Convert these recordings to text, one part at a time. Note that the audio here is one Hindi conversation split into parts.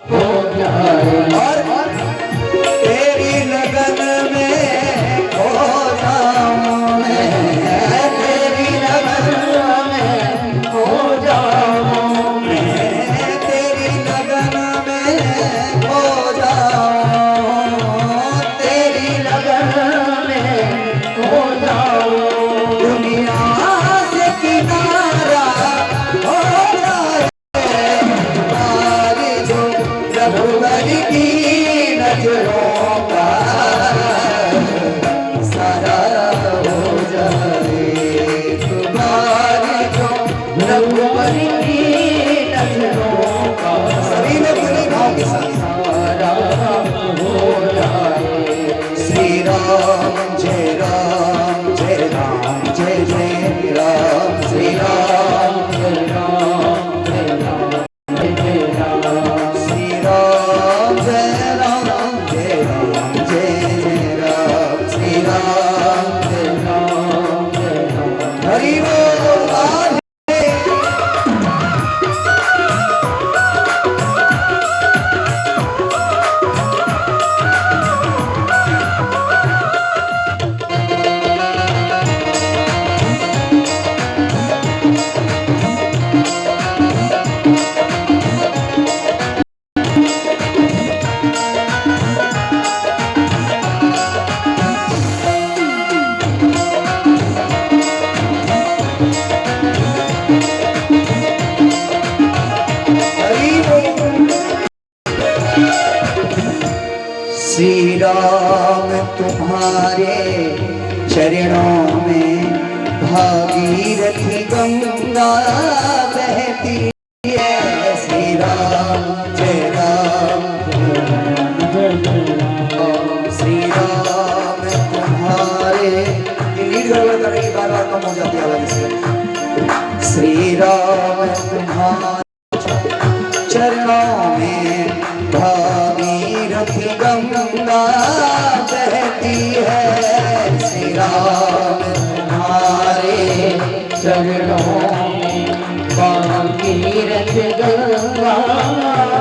हो जाए और तेरी लगन में खो जाऊं मैं, तेरी लगन में खो जाऊं मैं, तेरी लगन में खो जाऊं, तेरी लगन में खो जाऊं, दुनिया से किनारा हो जाए तुम्हारी जो रघुवर की नजरों का सारा हो जाए, तुम्हारी जो रघुवर की नजरों का सभी लोग सुनी भाव के साथ सारा हो जाए। श्री राम जय राम जय राम जय जय राम, श्री राम जय राम जय राम जय राम, श्री राम जय राम जय राम जय जय राम, श्री राम जय राम जय राम। हरि बोल आज श्री राम तुम्हारे चरणों में भागीरथी गंगा बहती है। श्री राम जय राम श्री राम तुम्हारे, ये लीड गड़बड़ कर रही, बार बार कम हो जाती है आवाज इसलिए। श्री राम तुम्हारे चरणों में भागीरथी गंगा बहती है। श्री राम तुम्हारे चरणों में भागीरथी गंगा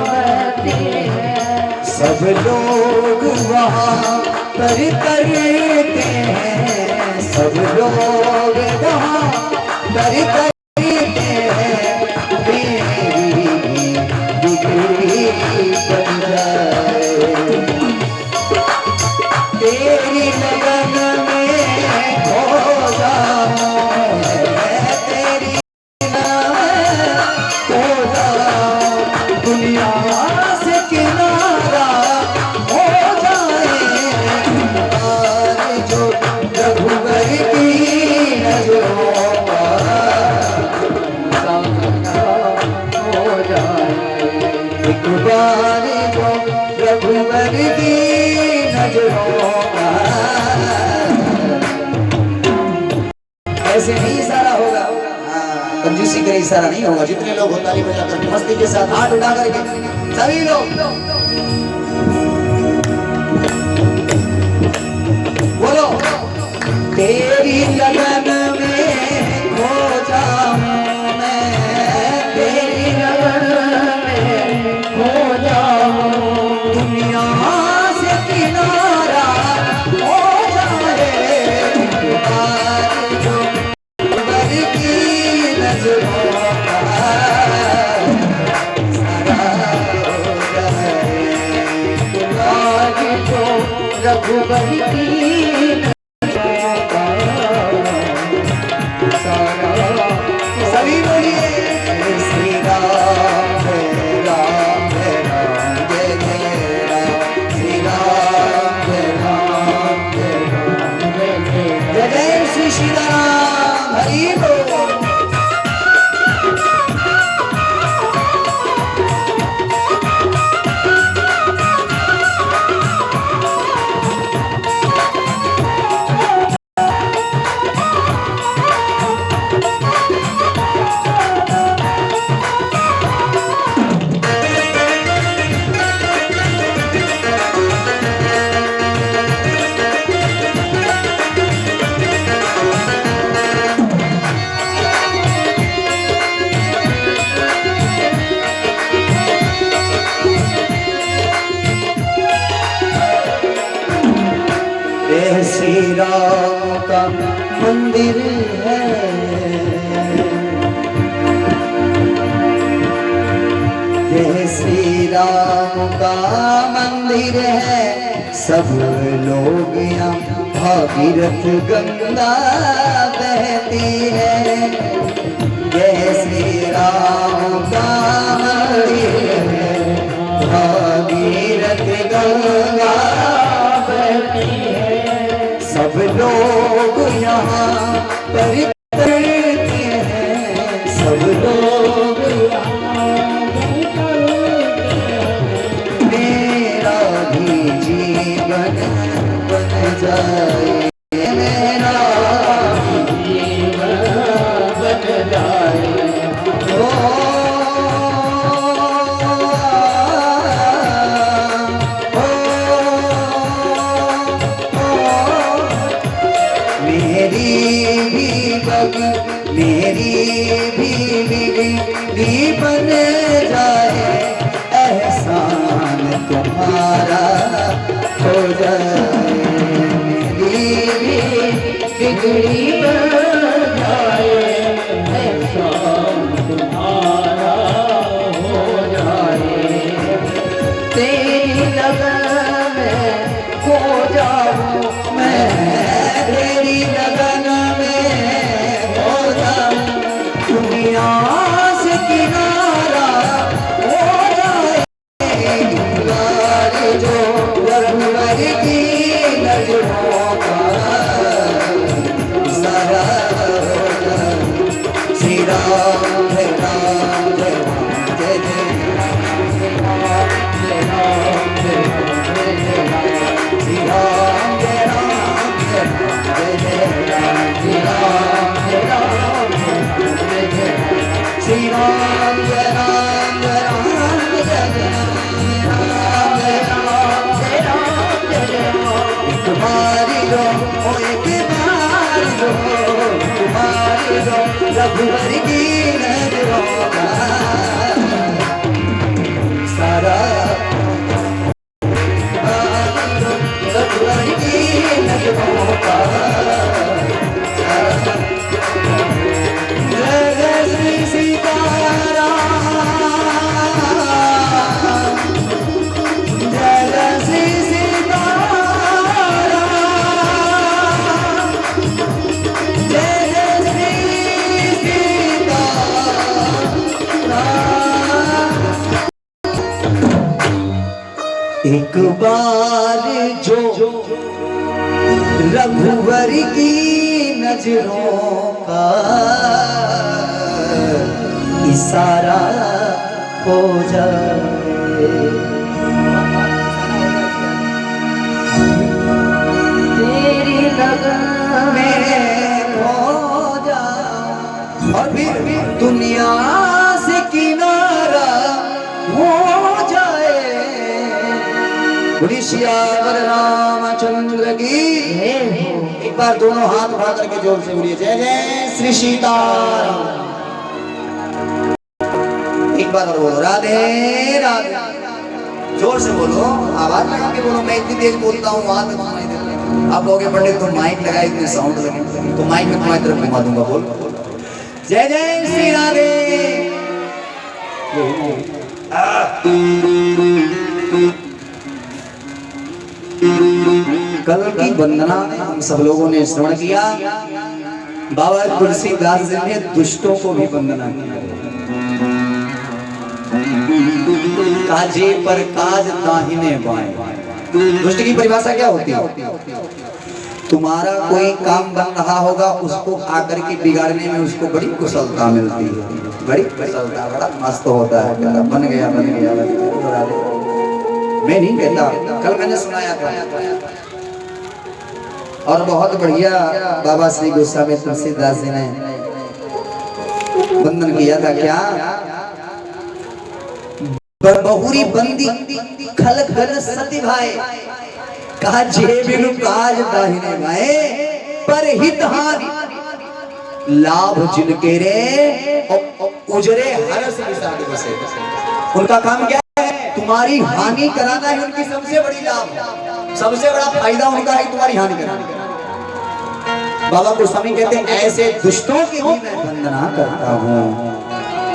बहती है। सब लोग वहाँ पर करते हैं, सब लोग वहाँ पर करते हैं, मेरी बिगड़ी बन जाए, तेरी लगन में खो जाऊं मैं, तेरी लगन में खो जाऊं, दुनिया से किनारा हो जाए तुम्हारी जो रघुवर की नजरों का हो जाए एक बार जो रघुवर की नजरों का। ऐसे नहीं इशारा होगा, कंजूसी का इशारा नहीं होगा। जितने लोग होता है बजा करके मस्ती के साथ हाथ उठा करके सभी लोग बोलो, तेरी लगन में खो जाऊं मैं, तेरी लगन में खो जाऊं, दुनिया से किनारा हो जाए तुम्हारी जो रघुवर की नजरों का सारा हो जाए, तुम्हारी जो रघुवर की नजरों का सारा। सभी बोलिए श्री राम जय राम जय राम जय जय राम, श्री राम जय राम जय राम जय जय जय जय श्री सीताराम। हरि बोल। श्री राम का मंदिर है, जय श्री राम का मंदिर है, सब लोग यहाँ भागीरथ गंगा बहती है। जय श्री राम का मंदिर है, भागीरथ गंगा बहती है, सब लोग यहाँ पर करते हैं, सब लोग यहाँ मेरा भी जीवन बन जाए, मेरा जीवन बन जाए। मेरी भी बन जाए, एहसान तुम्हारा हो जाए, मेरी भी बिगड़ी बन जाए, एहसान तुम्हारा हो जाए। तेरी लगन में खो जाऊं मैं, तेरी लगन में खो जाऊं, दुनिया से किनारा हो जाए, जो रघुवर की नजरों का सारा हो जाए। श्री राम जय राम जय राम जय जय श्री राम जय राम जय राम श्री राम जय राम जय राम जय जय श्री राम जय राम जय जय श्री राम जय राम जय राम जय जय तुम्हारी रो तुम्हारी रो तुम्हारी रो रघुवर की नजरों का सारा रघुवर की नजरों का जय श्री सीताराम, जय श्री सीताराम, जय श्री सीताराम। एक बार जो रघुवर की नजरों का इशारा हो जाए, तेरी लगन में खो जाए, और फिर दुनिया से किनारा हो जाए। सियावर रामचंद्र की। एक बार दोनों हाथ उठा करके जोर से बोलिए जय जय श्री सीताराम। एक बार और बोलो राधे राधे। जोर से बोलो, आवाज लगा के बोलो। मैं इतनी तेज बोलता हूँ वहां तक सुनाई देता है। आप लोग पंडित तो माइक लगाए, इतने साउंड लगे तो माइक में तुम्हारी तरफ घुमा दूंगा। बोल जय जय श्री राधे। कल की वंदना हम सब लोगों ने श्रवण किया। बाबा तुलसीदास जी ने दुष्टों को भी वंदना किया। काजे पर काज दाहिने बाएं। दुष्ट की परिभाषा क्या होती है? तुम्हारा कोई काम बन रहा होगा, उसको आकर के बिगाड़ने में उसको बड़ी कुशलता मिलती है, बड़ी कुशलता, बड़ा मस्त होता है। बन गया बन गया, बन गया। मैं नहीं कहता, कल मैंने सुनाया था और बहुत बढ़िया बाबा श्री गोस्वामी तुलसीदास जी ने वंदन किया था। क्या बहुरी बंदी खल खल सती भाई, कहा जे बिनु काज दाहिने भाई, पर हित हानि लाभ जिनके रे उजरे हरस विषाद बसे। उनका काम क्या है? तुम्हारी हानि कराना है उनकी सबसे बड़ी लाभ, सबसे बड़ा फायदा उनका है तुम्हारी हानि कराना। बाबा गोस्वामी कहते हैं ऐसे दुष्टों की भी मैं वंदना करता हूँ।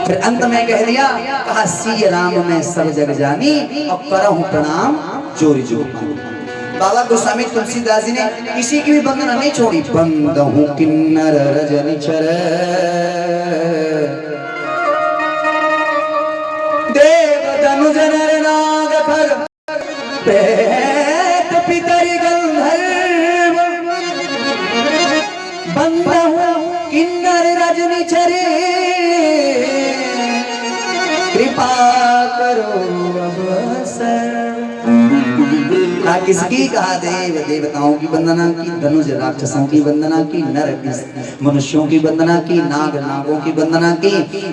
फिर अंत में कह दिया, कहा सिय राम में सब जग जानी और करहूं प्रणाम जोरी जोरी। बाबा गोस्वामी तुलसीदास जी ने किसी की भी वंदना नहीं छोड़ी। बंदहूं किन्नर रजनिचर देव धनुज नर नाग खर प्रेत पितर गंधर्व बंदहूं किन्नर रजनिचर कृपा करो अवसर। किसकी कहा देव देवताओं की वंदना की, धनुष राक्षसों की वंदना की, नर मनुष्यों की वंदना की, नाग नागों की वंदना की,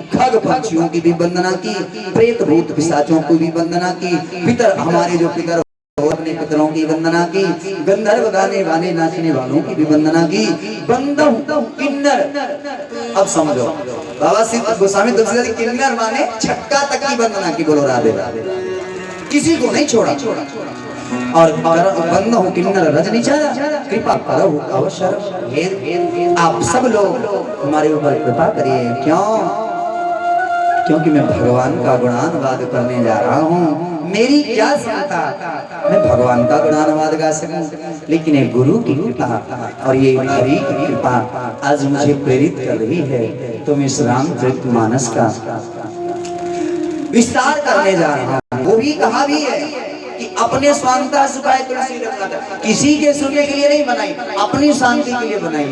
खग पक्षियों की भी वंदना की, प्रेत भूत पिशाचों की भी वंदना की, पितर हमारे जो पितर अपने पितरों की वंदना की, गंधर्व गाने वाले नाचने वालों की भी वंदना की। बंदहूं किन्नर, अब समझो बाबा श्री गोस्वामी तुलसीदास जी किन्नर माने छक्का तक की वंदना की। बोलो राधे राधे, किसी को नहीं छोड़ा। और बंदहूं किन्नर रजनिचर कृपा करो अवसर। आप सब लोग हमारे ऊपर कृपा करिए। क्यों? क्योंकि मैं भगवान का गुणानुवाद करने जा रहा हूँ। मेरी क्या क्षमता मैं भगवान का गुणानुवाद गा सकूं, लेकिन एक गुरु की कृपा और ये हरि की कृपा आज मुझे प्रेरित कर रही है। तो मैं इस रामचरितमानस का विस्तार करने जा रहा हूँ। वो भी कहा भी है कि अपने स्वांता सुखाए तुलसी रत्नाकर, किसी के सुनने के लिए नहीं बनाई, अपनी शांति के लिए बनाई।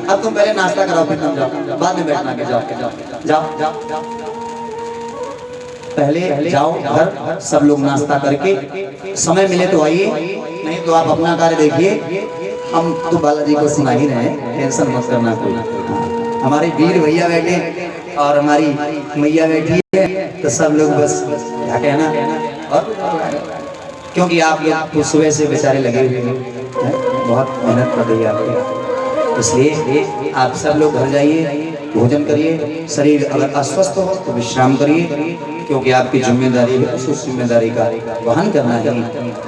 अब तुम पहले नाश्ता कराओ, फिर तुम जाओ, बाद में बैठना के जाओ जाओ जाओ जाओ। पहले जाओ घर, सब लोग नाश्ता करके, समय मिले तो आइए, नहीं तो आप अपना कार्य देखिए। हम तो बालाजी को सुना ही रहे, टेंशन मत करना कोई। हमारे वीर भैया बैठे और हमारी मैया बैठी है, तो सब लोग बस क्या कहना। और क्योंकि आप लोग तो सुबह से बेचारे लगे हुए हैं, बहुत मेहनत कर रही है आपकी, इसलिए आप सब लोग घर जाइए, भोजन करिए। शरीर अगर अस्वस्थ हो तो विश्राम करिए, क्योंकि आपकी जिम्मेदारी है, उस जिम्मेदारी का वहन करना ही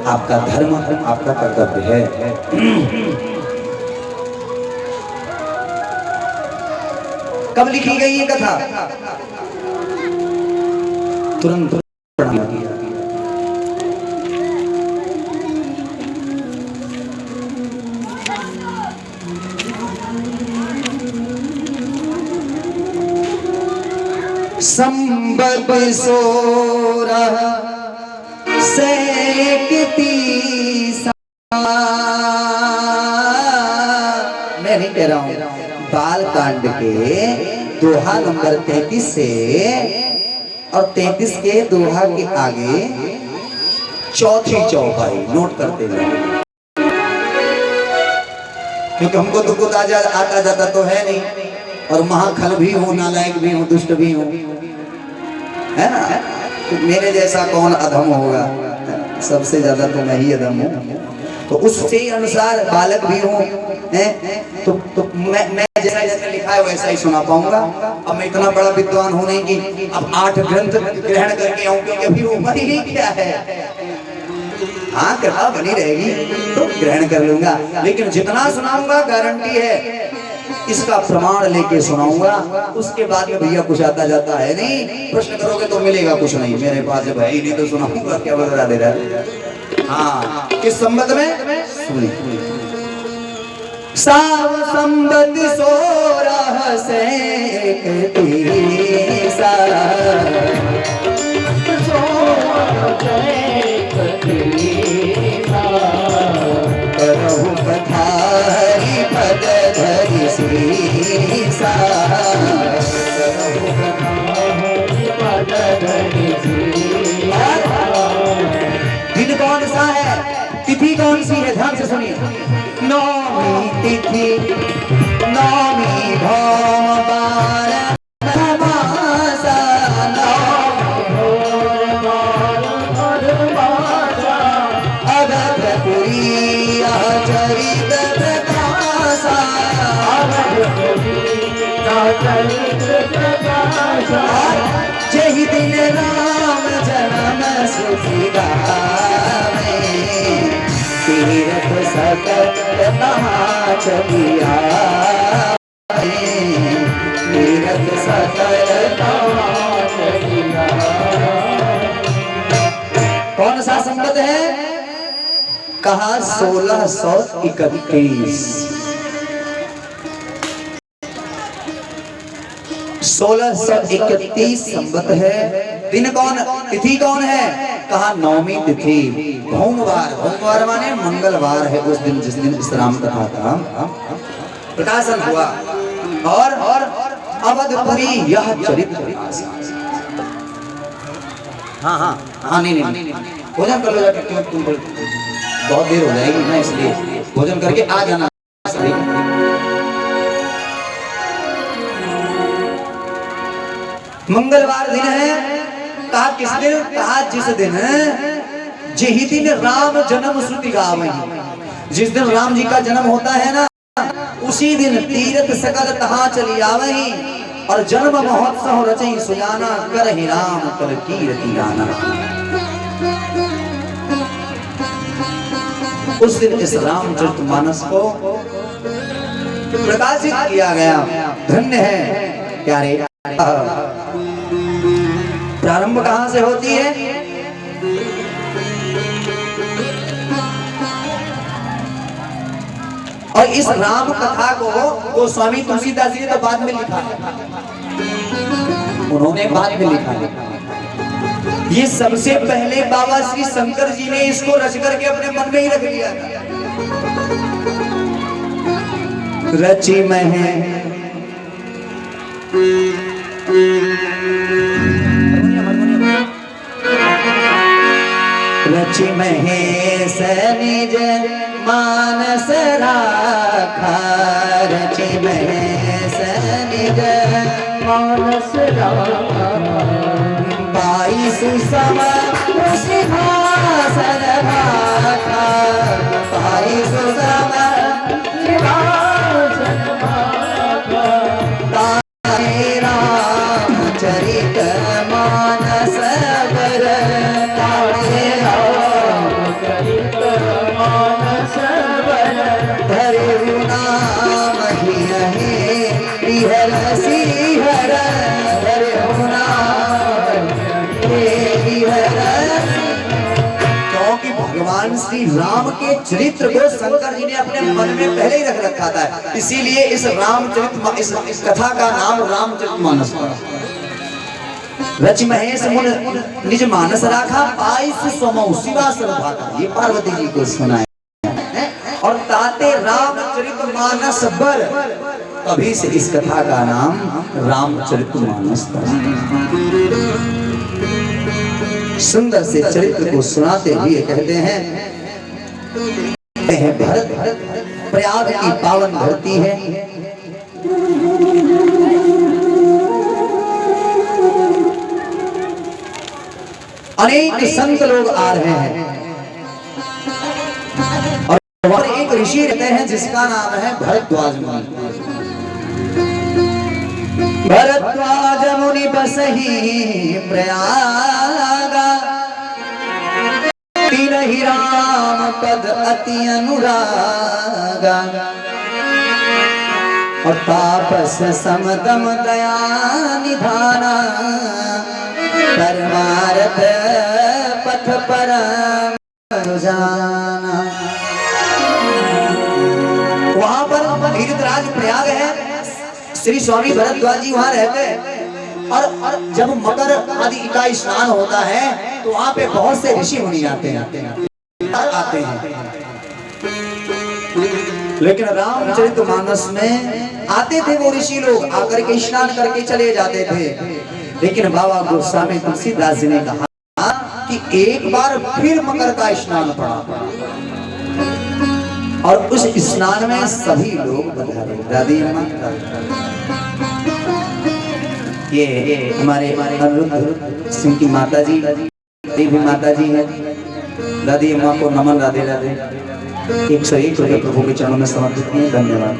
आपका धर्म, आपका कर्तव्य है। कब लिखी गई ये कथा? तुरंत प्रणाम किया। संबत 16 सैकती मैं नहीं कह रहा हूँ, बाल कांड के दोहा नंबर 33 से और 33 के दोहा के आगे चौथी चौपाई नोट करते हैं, क्योंकि हमको तो कुछ आता जाता तो है नहीं, और महाखल भी हूँ, नालायक भी हूँ, दुष्ट भी हूँ, है ना। तो मेरे जैसा कौन अधम होगा, सबसे ज्यादा तो मैं ही अधम हूँ। तो उससे अनुसार बालक भी हूँ, तो मैं जैसा लिखा है वैसा ही सुना पाऊंगा। अब मैं इतना बड़ा विद्वान हूँ नहीं कि अब 8 ग्रंथ ग्रहण करके आऊँ, क्योंकि अभी उम्र ही क्या है। हाँ कृपा बनी रहेगी तो ग्रहण कर लूंगा, लेकिन जितना सुनाऊंगा गारंटी है इसका प्रमाण लेके सुनाऊंगा। उसके बाद में भैया कुछ आता जाता है नहीं, प्रश्न करोगे तो मिलेगा कुछ नहीं, मेरे पास जब है ही नहीं तो सुनाऊंगा क्या बता दे रहा है। हाँ किस संबत में सुनी? साव संबत 16 सैकती करहु पधारी पद धरि सीसा। दिन कौन सा है, तिथि कौन सी है, ध्यान से सुनिए। नौमी तिथि नौमी भौबार नमासा, अवधपुरी चरित प्रकाशा, जहि दिन राम जन्म सुखी गावे, तीरथ सकल तहाँ चलिया तीरथ सकल तहाँ चलिया। कौन सा संबत है? कहा 1631। 1631 संबत है। दिन कौन, तिथि कौन है? कहा नवमी तिथि, भौमवार। भौमवार माने मंगलवार है उस दिन, जिस दिन इस राम कथा का प्रकाशन हुआ। और अवधपुरी यह चरित्र। हाँ हाँ हाँ, नहीं भोजन कर लो जाके, क्यों तुम बहुत देर हो जाएगी ना, इसलिए भोजन करके आ जाना। मंगलवार दिन है। कहा किस दिन? कहा जिस दिन जिही दिन राम जन्म श्रुति गावई। जिस दिन राम जी का जन्म होता है ना, उसी दिन तीरथ सकल तहाँ चली आवई और जन्म महोत्सव रचई सुजाना करहि राम कर कीर्ति गाना। उस दिन इस रामचरितमानस को प्रकाशित किया गया। धन्य है प्यारे। प्रारंभ कहां से होती है? और इस राम कथा को गोस्वामी तुलसीदास जी ने तो बाद में लिखा है, उन्होंने बाद में लिखा है। ये सबसे पहले बाबा श्री शंकर जी ने इसको रच करके अपने मन में ही रख लिया था। रची महे रची महेश निज मानस राखा। रची महेश निज मानस राखा। पाई सुसम सिंहासन भाखा। पाई सुसम सिंहासन भाखा। तारे रामचरित मानस बर। तारे रामचरित मानस बर। धरु नाम ही हर सिंहर। धरु नाम क्योंकि भगवान श्री राम के चरित्र को शंकर जी ने अपने मन में पहले ही रख रखा था, इसीलिए इस रामचरित इस कथा का नाम रामचरितमानस पड़ा। रच महेश मुन निज मानस राखा। पाइस सोमौ शिवा सर्वभागा। ये पार्वती जी को सुनाया और ताते रामचरितमानस बर, तभी से इस कथा का नाम रामचरितमानस पड़ा। सुंदर से चरित्र को सुनाते हुए कहते हैं भरत प्रयाग की पावन धरती है। अनेक संत लोग आ रहे हैं और एक ऋषि रहते हैं जिसका नाम है भरद्वाज मुनि। भरद्वाज मुनि बसहि प्रयागा। तिनहि राम पद अति अनुरागा। और तापस समदम दया निधाना। परमार्थ पथ परम जाना। वहां पर तीर्थराज प्रयाग है। श्री स्वामी भरद्वाज जी वहां रहते हैं और जब मकर आदि का स्नान होता है तो वहां पे बहुत से ऋषि मुनि आते हैं। लेकिन रामचरितमानस में आते थे वो ऋषि लोग, आकर के स्नान करके चले जाते थे। लेकिन बाबा गोस्वामी तुलसीदास जी ने कहा कि एक बार फिर मकर का स्नान पड़ा और उस स्नान में सभी लोग पधारे। दादी अम्मा, ये हमारे अनिरुद्ध सिंह की माता जी भी माता जी है। दादी अम्मा को नमन। राधे राधे। 101 रुपये प्रभु के चरणों में समर्पित किए। धन्यवाद।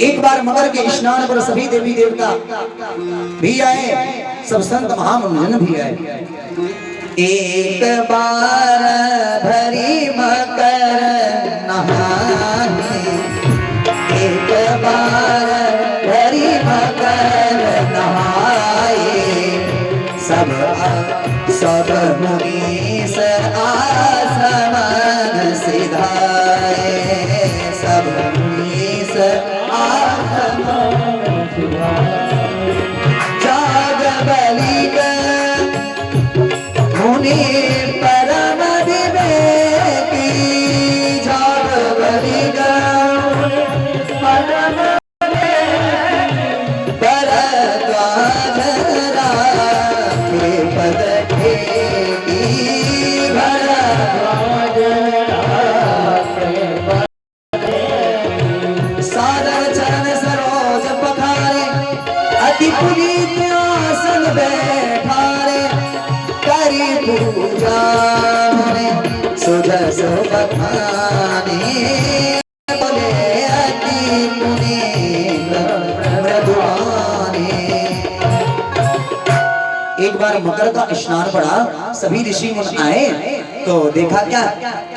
एक बार मकर के स्नान पर सभी देवी देवता भी आए, सब संत महामंजन भी आए। एक बार भरी मकर नहाए, एक बार भरी मकर नहाए, सब सब मुनीस आसमान सिधाए, सब मुनीस आसमान जाग बलिग मुनि परम विवेकी, जाग बलिग परम भरद्वाज राखे पद टेकी, भरद्वाज राखे पद टेकी। सादर चरण सरोज पखारे, अति पुनीत आसन बैठारे, करी पूजा सुधस बखाने, बोले अति पुनीत मृदुआने। एक बार मकर का स्नान पड़ा, सभी ऋषि मुनि आए तो देखा क्या,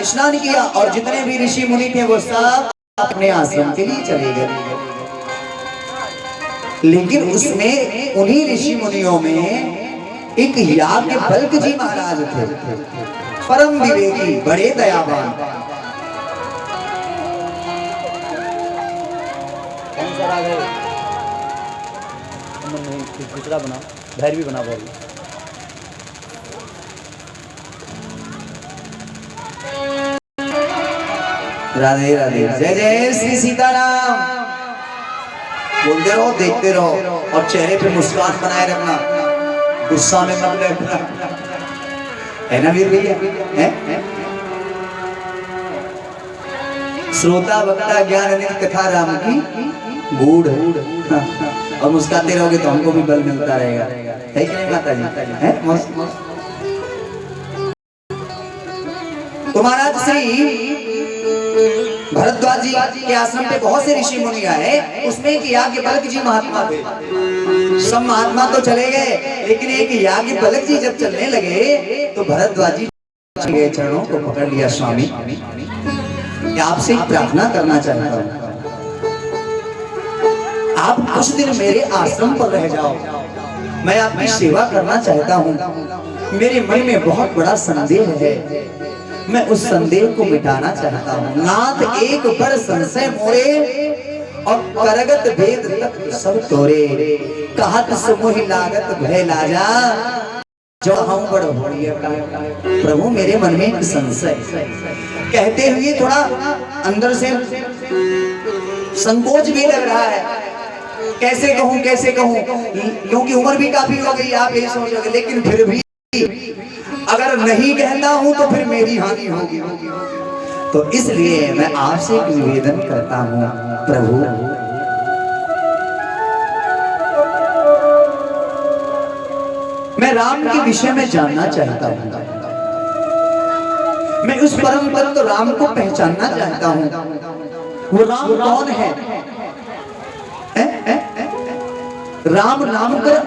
स्नान किया और जितने भी ऋषि मुनि थे वो सब अपने आश्रम के लिए चले गए। लेकिन उसमें उन्हीं ऋषि मुनियों में एक याज्ञवल्क्य जी महाराज थे, परम विवेकी, बड़े दयावान। दूसरा बना, भैरवी बना, भैरवी। राधे राधे, जय जय श्री सीताराम। बोलते रहो, देखते रहो और चेहरे पे मुस्कान बनाए रखना, गुस्सा में मत बैठना, है ना वीर भैया? है? श्रोता वक्ता ज्ञान नित्य कथा राम की गूढ़, और मुस्काते रहोगे तो हमको भी बल मिलता रहेगा, है कि नहीं माता जी? है? तो महाराज श्री भरद्वाज जी के आश्रम पे बहुत से ऋषि मुनि आए, उसमें एक याज्ञवल्क्य जी महात्मा थे। सब महात्मा तो चले गए, लेकिन एक याज्ञवल्क्य जी जब चलने लगे तो भरद्वाज जी के चरणों को पकड़ लिया, स्वामी आपसे एक प्रार्थना करना चाहता हूँ, आप कुछ दिन मेरे आश्रम पर रह जाओ, मैं आपकी सेवा करना चाहता हूँ। मेरे मन में बहुत बड़ा संदेह है, मैं उस संदेह को मिटाना चाहता हूँ। नाथ एक बार संशय मोरे और करगत भेद तक सब तोरे, कहत समोहि लागत भय लाजा, जो हम बड़ होड़िया का। प्रभु मेरे मन में एक संशय, कहते हुए थोड़ा अंदर से संकोच भी लग रहा है, कैसे कहूँ, क्योंकि उम्र भी काफी हो गई, आप ये सोचोगे, लेकिन फिर भी अगर नहीं कहता हूं तो फिर मेरी हानि होगी। तो इसलिए मैं आपसे एक निवेदन करता हूं, प्रभु मैं राम के विषय में जानना चाहता हूं, मैं उस परम भक्त राम को पहचानना चाहता हूं। वो राम कौन है? राम नाम कर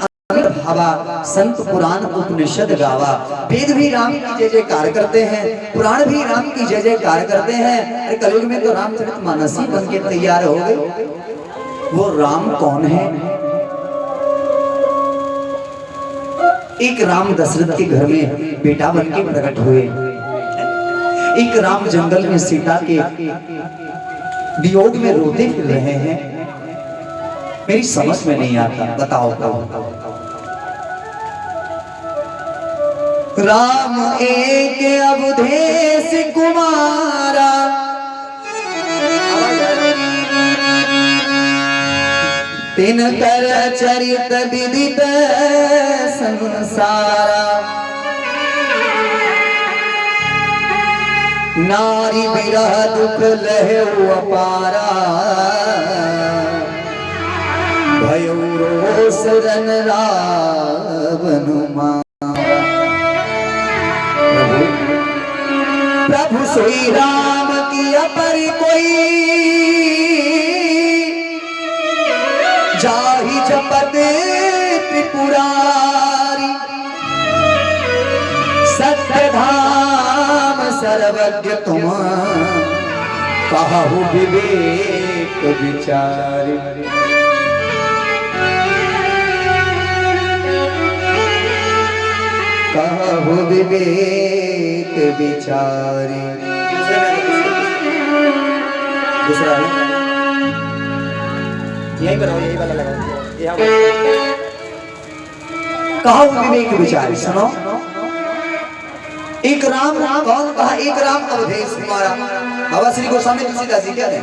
भावा, संत पुराण उपनिषद गावा, वेद भी राम की जय जयकार करते हैं, पुराण भी राम की जय जयकार करते हैं। अरे कलयुग में तो रामचरितमानस ही बन के तैयार हो गए। वो राम कौन है? एक राम दशरथ के घर में बेटा बन के प्रकट हुए, एक राम जंगल में सीता के वियोग में रोते फिर रहे हैं। मेरी समझ में नहीं आता, बताओ। राम एक अवधेश कुमारा, तिन कर चरित विदित संसारा, नारी विरह दुख लहु अपारा, भयो रोष रन रावण मारा। प्रभु सोई राम की अपर कोई, जाहि जपत त्रिपुरारी सत्यधाम सर्वज्ञ तुम कहु विवेक विचारी। कहु विवेक विचारी। दूसरा यही बनाओ, यही वाला लगाओ। कहु विवेक विचारी। सुनो, एक राम कौन कहा? एक राम अवधेश कुमारा। बाबा श्री गोस्वामी तुलसीदास जी क्या है?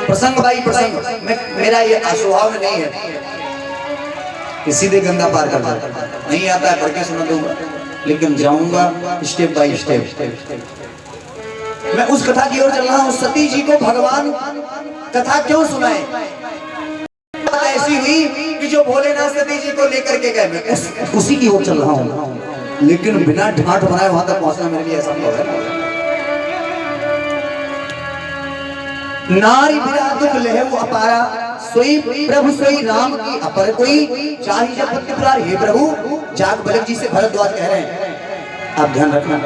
प्रसंग भाई प्रसंग, मेरा ये स्वभाव में नहीं है कि सीधे गंगा पार कर जाता, नहीं आता है, पढ़ के सुना दूंगा, लेकिन जाऊंगा स्टेप बाय स्टेप। मैं उस कथा की ओर चल रहा हूँ। सती जी को भगवान कथा क्यों सुनाए? ऐसी हुई कि जो भोलेनाथ सती जी को लेकर के गए, मैं उसी की ओर चल रहा हूँ, लेकिन बिना ठाठ बनाए वहां तक पहुंचना मेरे लिए असंभव है। नारी बिना दुख लहु अपारा, सोई प्रभु सोई राम की अपर कोई, चाहि जब पुरार। हे प्रभु, जाग बलक जी से भरद्वाज कह रहे हैं, आप ध्यान रखना,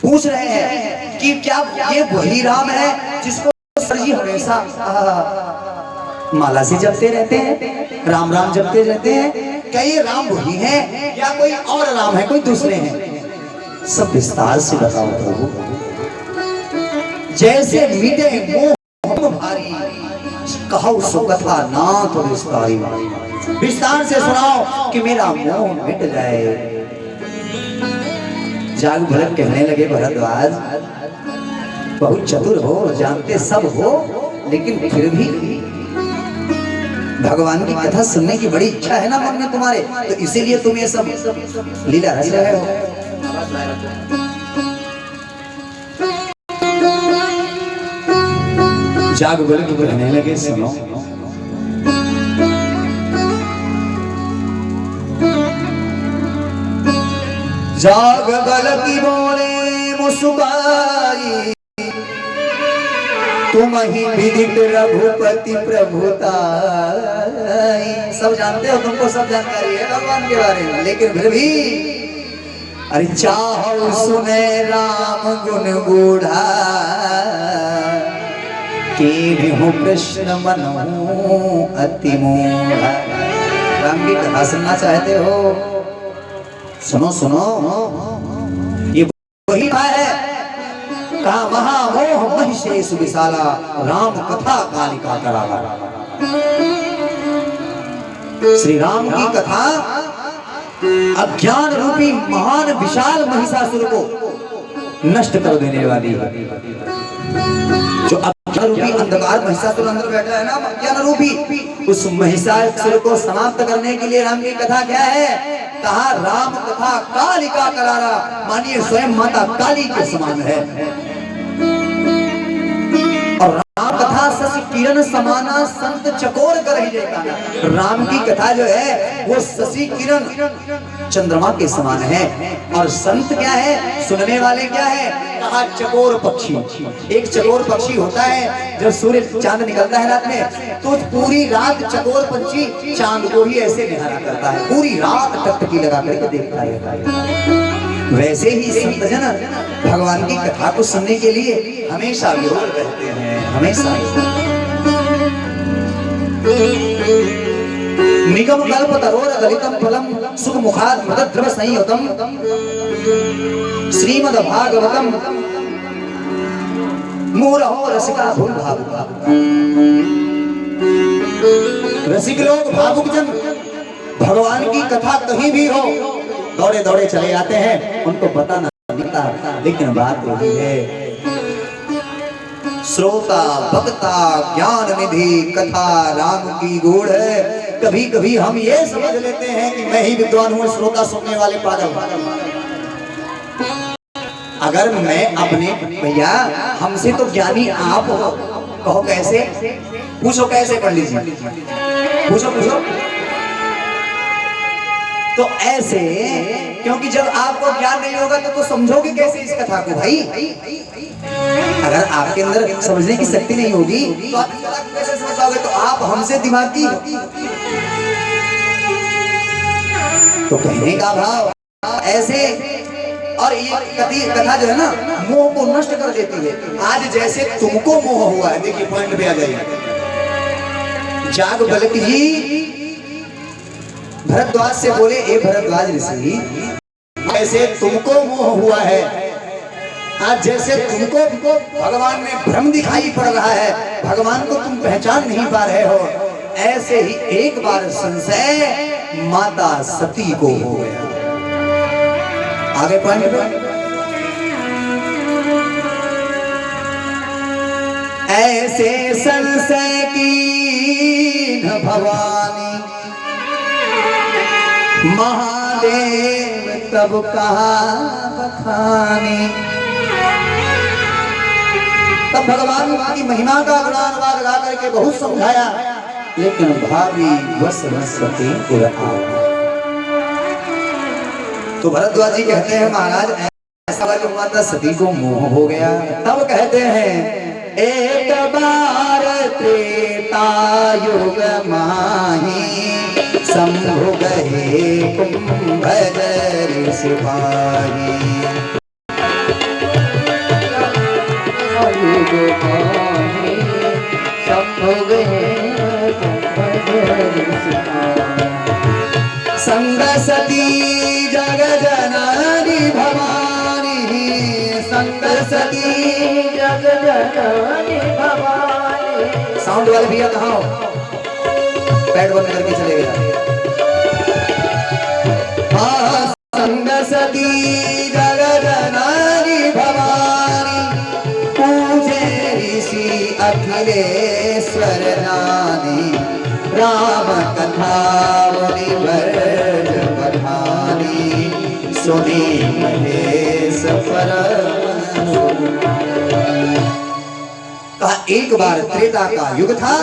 पूछ रहे हैं कि क्या ये वही राम है जिसको सर जी हमेशा माला से जपते रहते हैं, राम राम जपते रहते हैं? क्या ये राम वही है या कोई और राम है, कोई दूसरे हैं? सब विस्तार से बताओ प्रभु। जैसे मिटे मोह भारी, कहो सो कथा नाथ विस्तारी। विस्तार से सुनाओ कि मेरा मोह मिट जाए। जाग भरत कहने लगे, भरद्वाज बहुत चतुर हो, जानते सब हो, लेकिन फिर भी भगवान की कथा सुनने की बड़ी इच्छा है ना मन में तुम्हारे, तो इसीलिए तुम ये सब लीला रच रहे हो। जाग बलक कहने लगे, सुनो, जाग बलक बोले मुस्कुराई, तुम ही विदित रघुपति प्रभुताई। सब जानते हो, तुमको सब जानकारी है भगवान के बारे में, लेकिन फिर भी अरे चाहो सुने राम गुण गूढ़ा, के हो कृष्ण मनो अति मूढ़ा। राम की कथा सुनना चाहते हो? सुनो सुनो, ये वही है, कहा महामोह महिषेश विशाला, राम कथा कालिका कराला। श्री राम की कथा अज्ञान रूपी महान विशाल महिषासुर को नष्ट कर देने वाली है। जो अज्ञान रूपी अंधकार महिषासुर अंदर बैठा है ना, अज्ञान रूपी, उस महिषासुर को समाप्त करने के लिए राम की कथा क्या है? कहा राम कथा कालिका करारा, मानिए स्वयं माता काली के समान है। और राम कथा शशि किरण समाना, संत चकोर कर ही देता है। राम की कथा जो है वो शशि किरण चंद्रमा के समान है, और संत क्या है, सुनने वाले क्या है? कहा चकोर पक्षी। एक चकोर पक्षी होता है, जब सूर्य चांद निकलता है रात में, तो पूरी रात चकोर पक्षी चांद को ही ऐसे निहारा करता है, पूरी रात टकटकी लगा करके देखता है। वैसे ही संत जन भगवान की कथा को सुनने के लिए हमेशा विरोध रहते हैं, हमेशा। निगम कल्प तरोर गलितम फलम सुख मुखाद मदद द्रव संयुतम, श्रीमद् भागवतम मूरहो रसिका भूल भावुका। रसिक लोग, भावुक जन भगवान की कथा कहीं भी हो दौड़े दौड़े चले आते हैं, उनको पता नहीं लगता, लेकिन बात वही है। श्रोता भक्ता ज्ञान निधि कथा राम की गूढ़ है। कभी कभी हम ये समझ लेते हैं कि मैं ही विद्वान हूँ, श्रोता सुनने वाले पागल। अगर मैं अपने, भैया हमसे तो ज्ञानी आप हो, कहो कैसे? पूछो कैसे पंडित जी, पूछो पूछो। तो ऐसे, क्योंकि जब आपको ज्ञान नहीं होगा तो समझोगे कैसे इस कथा को भाई? अगर आपके अंदर समझने की शक्ति नहीं होगी तो आप इस कला को कैसे समझ पाओगे? तो आप हमसे दिमागी हो। तो कहने का भाव ऐसे, और ये कथा जो है ना मोह को नष्ट कर देती है। आज जैसे तुमको मोह हुआ है, देखिए पॉइंट पे आ जाइए। जागबल्क जी भरद्वाज से बोले, ए भरद्वाज ऋषि, ऐसे तुमको मोह हुआ है, आज जैसे तुमको भगवान में भ्रम दिखाई पड़ रहा है, भगवान को तुम पहचान नहीं पा रहे हो, ऐसे ही एक बार संशय माता सती को हो गया। आगे पॉइंट पे, ऐसे संशय की भवानी महादेव तब कहा बखानी। तब भगवान की महिमा का गुणानुवाद गा करके बहुत समझाया, लेकिन भावी वस सती तो भरद्वाज जी कहते हैं महाराज ऐसा वाली माता सती को मोह हो गया। तब कहते हैं एक बार त्रेता युग माही शंभु गए कुंभजर सिपाही। संग सती जग जननी भवानी, संग सती जग जननी भवानी। साउंड वाले भैया कहाँ हो? पैड बंद करके चले गए। हाँ, संग सती जग जननी भवानी पूजे ऋषि अखिलेश्वर नानी। राम कथा मुनिवर्ज पठानी सुनी महेश का। एक बार त्रेता का युग था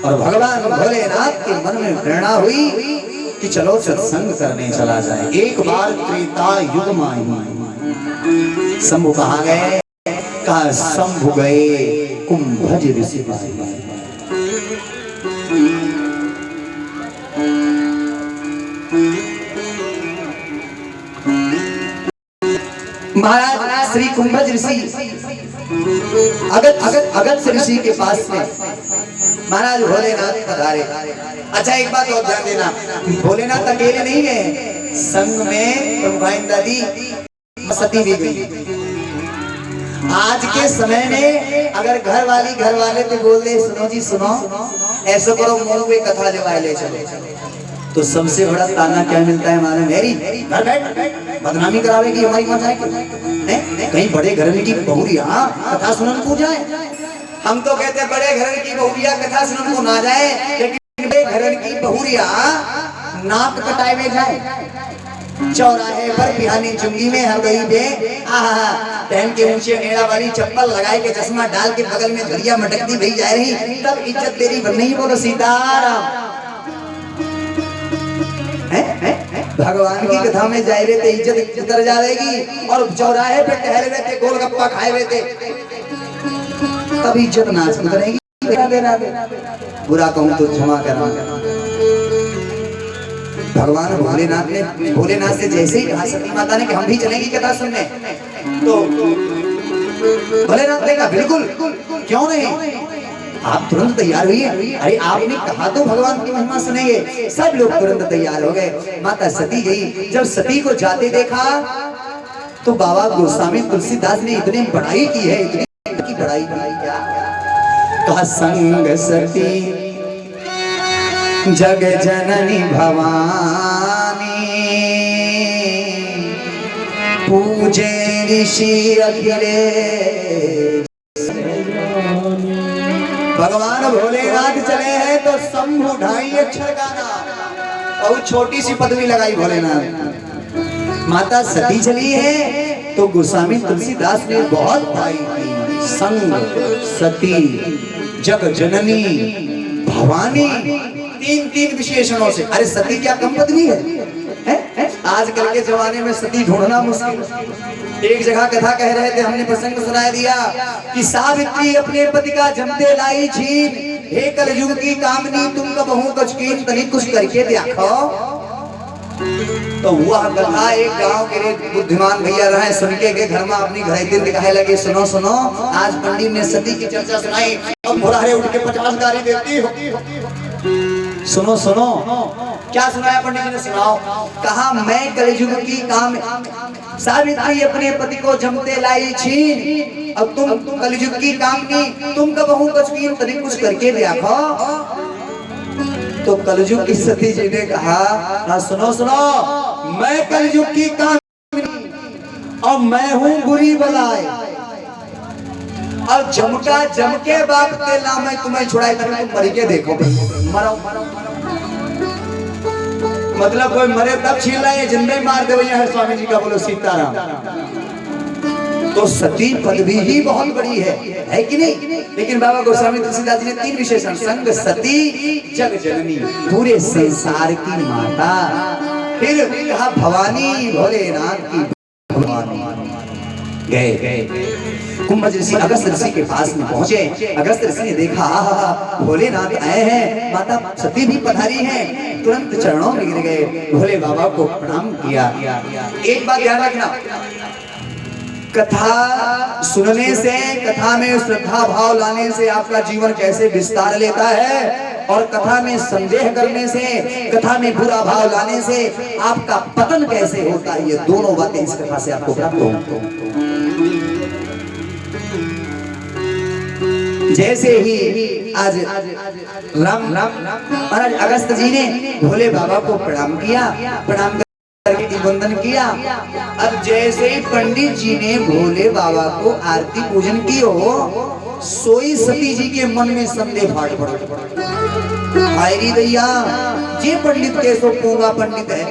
और भगवान भोलेनाथ के मन में प्रेरणा हुई कि चलो सत्संग करने चला जाए। एक बार त्रेता युग में शंभु कहाँ गए? कहा शंभु गए कुंभज ऋषि। महाराज श्री कुंभज ऋषि अगस्त्य ऋषि के पास में महाराज भोलेनाथ पधारे। अच्छा एक बात और ध्यान देना, भोलेनाथ अकेले नहीं गए, संग में ब्रह्मांड दादी सती भी गई। आज के समय में अगर घर वाले तो बोल दे सुनो जी सुनो ऐसा करो मोरू पे कथा जो ले चलो, तो सबसे बड़ा ताना क्या मिलता है हमारे? मेरी घर बैठ बदनामी करावेगी हमारी माँ जाए कहीं बड़े घर की बहुरिया कथा सुनन को जाए। हम तो कहते बड़े घर की बहुरिया कथा सुनन को ना जाए, लेकिन बड़े घर की बहुरिया नाक कटाए में जाए। चौराहे पर बिहानी चुंगी में हर गई बे पहन के ऊंचे एड़ा वाली चप्पल लगाए के चश्मा डाल के बगल में धरिया मटकती भई जा रही, तब इज्जत तेरी बन नहीं। बोलो सीताराम। भगवान की कथा में जाए रहते इज्जत उतर जा रहेगी, और चौराहे पे टहल रहे थे गोलगप्पा खाए हुए थे तब इज्जत नाच उतरेगी। बुरा कहूं तो क्षमा करना। भगवान भोलेनाथ से जैसे ही कहा सती माता ने कि हम भी चलेंगे कथा सुनने, तो भोलेनाथ ने कहा बिल्कुल क्यों नहीं, आप तुरंत तैयार हुई। अरे आपने कहा तो भगवान की महिमा सुनेंगे। सब लोग तुरंत तैयार हो गए। माता सती गई। जब सती को जाते देखा तो बाबा गोस्वामी तुलसीदास ने इतनी बड़ाई की है, इतनी बड़ाई क्या कहा? संग सती जग जननी भवानी पूजे ऋषि अखिलेश। भगवान भोलेनाथ चले हैं तो शंभु ढाई अक्षर गाना और छोटी सी पदवी लगाई भोलेनाथ। माता सती चली है तो गोस्वामी तुलसीदास ने बहुत भाई की। संग सती जग जननी भवानी, तीन विशेषणों से। अरे सती क्या कम पदवी है? आजकल के जमाने में सती ढूंढना मुश्किल। एक जगह कथा कह रहे थे, हमने प्रसंग सुना दिया कि सावित्री अपने पति का जमते लाई छीन, हे कलयुग की कामनी तुम कबहू कचकीन तनी कुछ करके देखो। तो हुआ कथा एक गांव के बुद्धिमान भैया रहे, सुन के घर में अपनी घरेती दिखाए लगे, सुनो सुनो आज पंडित ने सती की चर्चा सुनाई, अब मुरारे उठ के 50 गाली देती हो। सुनो सुनो क्या सुनाया पंडित जी ने, सुनाओ। कहा मैं कलयुग की काम सावित्री अपने पति को जमते लाई छीन, अब तुम कलयुग की कामनी तुम कबहू कचकीन तनी कुछ करके देखो। तो कलयुग की सती जी ने कहा हाँ सुनो सुनो, मैं कलयुग की कामनी और मैं हूँ बुरी बलाए, और जमका जमके बाप तेला मैं तुम्हें छुड़ाई तक तुम मर के देखो, मरो मतलब कोई मरे तब छीन लाए, जिंदे मार दे भैया है स्वामी जी का, बोलो सीताराम। तो सती पदवी ही बहुत बड़ी है कि नहीं? लेकिन बाबा गोस्वामी तुलसीदास जी ने 3 विशेषण, संग सती जग जननी पूरे संसार की माता, फिर कहा भवानी भोलेनाथ की भवानी। गए कुंभ ऋषि अगस्त ऋषि के पास में पहुंचे, अगस्त ऋषि ने देखा भोलेनाथ आए हैं, माता सती भी पधारी हैं, तुरंत चरणों में गिर गए, भोले बाबा को प्रणाम किया। एक बात ध्यान रखना, कथा सुनने से, कथा में श्रद्धा भाव लाने से आपका जीवन कैसे विस्तार लेता है, और कथा में संदेह करने से, कथा में बुरा भाव लाने से आपका पतन कैसे होता है, ये दोनों बातें इस कथा से आपको प्राप्त होंगी। जैसे ही आज राम महाराज अगस्त जी ने भोले बाबा को प्रणाम किया, प्रणाम करके वंदन किया। अब जैसे ही पंडित जी ने भोले बाबा को आरती पूजन की हो, सोई सती जी के मन में संदेह फाट पड़ा, हायरी दैया ये पंडित कैसो पूंगा पंडित है,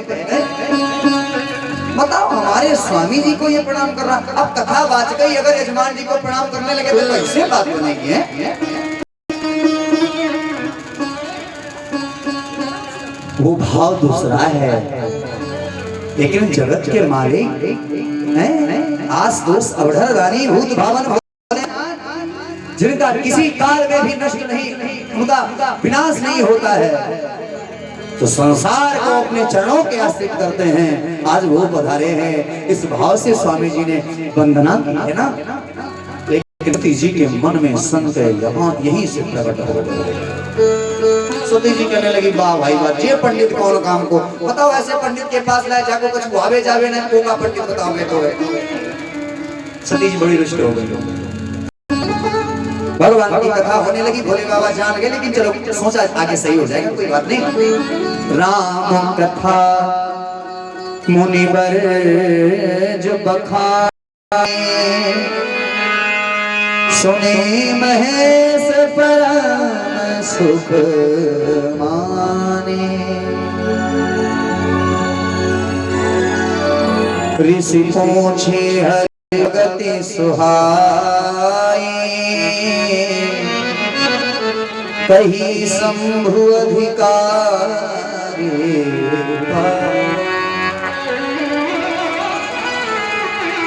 बताओ हमारे स्वामी जी को ये प्रणाम कर रहा। अब कथा बाज गई, अगर यजमान जी को प्रणाम करने लगे तो कैसे बात बनेगी है? वो भाव दूसरा है, लेकिन जगत के मालिक हैं, आस दोष अवढ़ रानी भूत भावन, जिनका किसी काल में भी नष्ट नहीं, उनका विनाश नहीं होता है, तो संसार को अपने चरणों के आश्रित करते हैं। आज वो पधारे हैं, इस भाव से स्वामी जी ने वंदना की है ना। लेकिन सती जी के मन में संशय यहाँ यहीं से प्रकट हो गया। सती जी कहने लगी वाह भाई वाह, ये पंडित कौन काम को, बताओ ऐसे पंडित के पास लाए जाको कुछ भावे जावे नहीं, कोगा पंडित बताओ मैं तो है। सती जी बड़ी रुष्ट हो गई, भगवान की कथा होने लगी, भोले बाबा जान गए, लेकिन चलो सोचा आगे सही हो जाएगा, कोई बात नहीं। राम कथा मुनिवर जो बखाए, सुने महेश परम सुख माने, ऋषि पूछे हरि गति सुहाई, कही शंभु अधिकारी।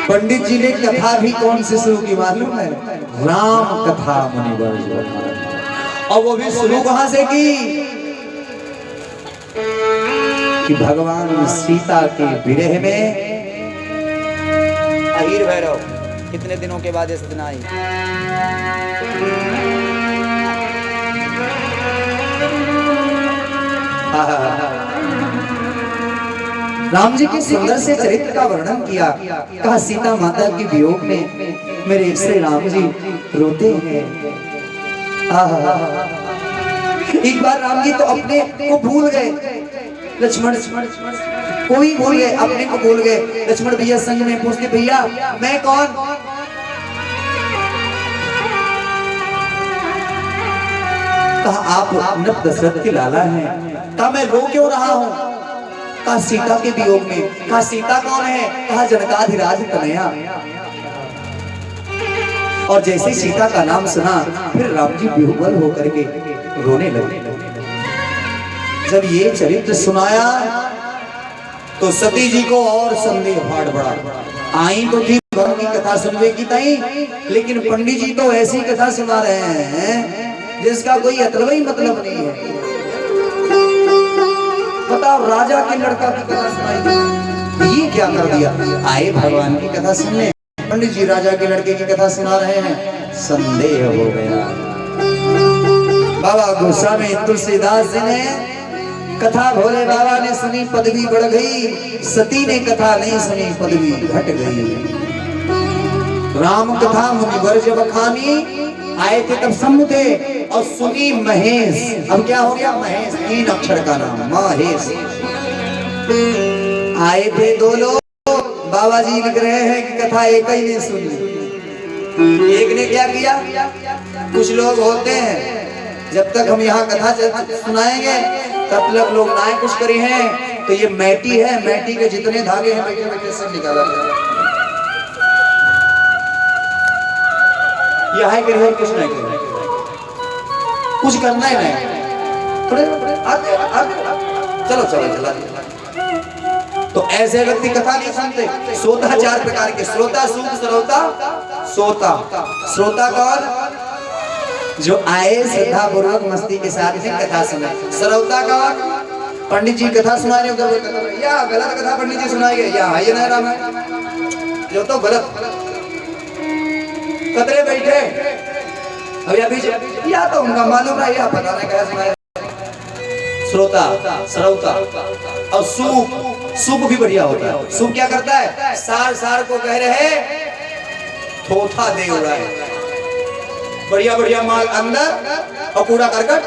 पंडित जी ने कथा भी कौन से शुरू की मालूम है? राम कथा मुनिवर जो बखाए, और वो भी शुरू कहां से की? कि भगवान सीता के विरह में अहीर भैरव कितने दिनों के बाद इस दिन आई, राम जी के सुंदर से चरित्र का वर्णन किया, कहा सीता माता के वियोग में मेरे श्री राम जी रोते हैं। एक बार राम जी तो अपने को भूल गए, लक्ष्मण कोई भूल गए, अपने को भूल गए। लक्ष्मण भैया संग में पूछते भैया मैं कौन? कहा आप नप दशरथ के लाला हैं। कहा मैं रो क्यों रहा हूँ? कहा सीता के वियोग में। कहा सीता कौन है? कहा जनकाधिराज तनया। और जैसे सीता का नाम सुना फिर राम जी विह्वल होकर के रोने लगे। जब ये चरित्र सुनाया तो सती जी को और संदेह फाड़ पड़ा। आई तो थी भगवान की कथा सुनने की तई, लेकिन पंडित जी तो ऐसी कथा सुना रहे हैं जिसका कोई अतलवा ही मतलब नहीं है। बताओ, राजा के लड़का की कथा सुनाई, ये क्या कर दिया। आए भगवान की कथा सुनने, पंडित जी राजा के लड़के की कथा सुना रहे हैं, संदेह हो गया। बाबा गोस्वामी तुलसीदास जी ने कथा भोले बाबा ने सुनी, पदवी बढ़ गई। सती ने कथा नहीं सुनी, पदवी घट गई। राम कथा मुनिवर जब खानी, आए थे तब समुझे और सुनी महेश। अब क्या हो गया, महेश 3 अक्षर का नाम, महेश। आए थे 2 लोग, बाबा जी लिख रहे हैं कि कथा एक ही ने सुनी। एक ने क्या किया, कुछ लोग होते हैं जब तक हम यहाँ कथा सुनाएंगे तब तक लोग ना कुछ करी हैं, तो ये मैटी है, मैटी के जितने धागे हैं बैठे बैठे सब निकाला ये है कि नहीं, कुछ नहीं कुछ करना ही नहीं, थोड़े चलो चलो चला। तो ऐसे व्यक्ति कथा नहीं सुनते। श्रोता 4 प्रकार के, श्रोता, सूत, श्रोता, सोता। श्रोता कौन, जो आए श्रद्धा पूर्वक मस्ती के साथ में कथा सुने। श्रोता कौन, पंडित जी कथा सुना रहे हो, या गलत कथा पंडित जी सुनाएंगे, या ये ना राम है जो तो गलत कतरे बैठे। अभी अभी या तो उनका मालूम है, या पता नहीं क्या सुनाए। श्रोता, श्रोता। और सूप, सूप भी बढ़िया होता है। सूप क्या करता है, सार सार को कह रहे थोथा दे उड़ा है, बढ़िया बढ़िया माल अंदर और कूड़ा करकट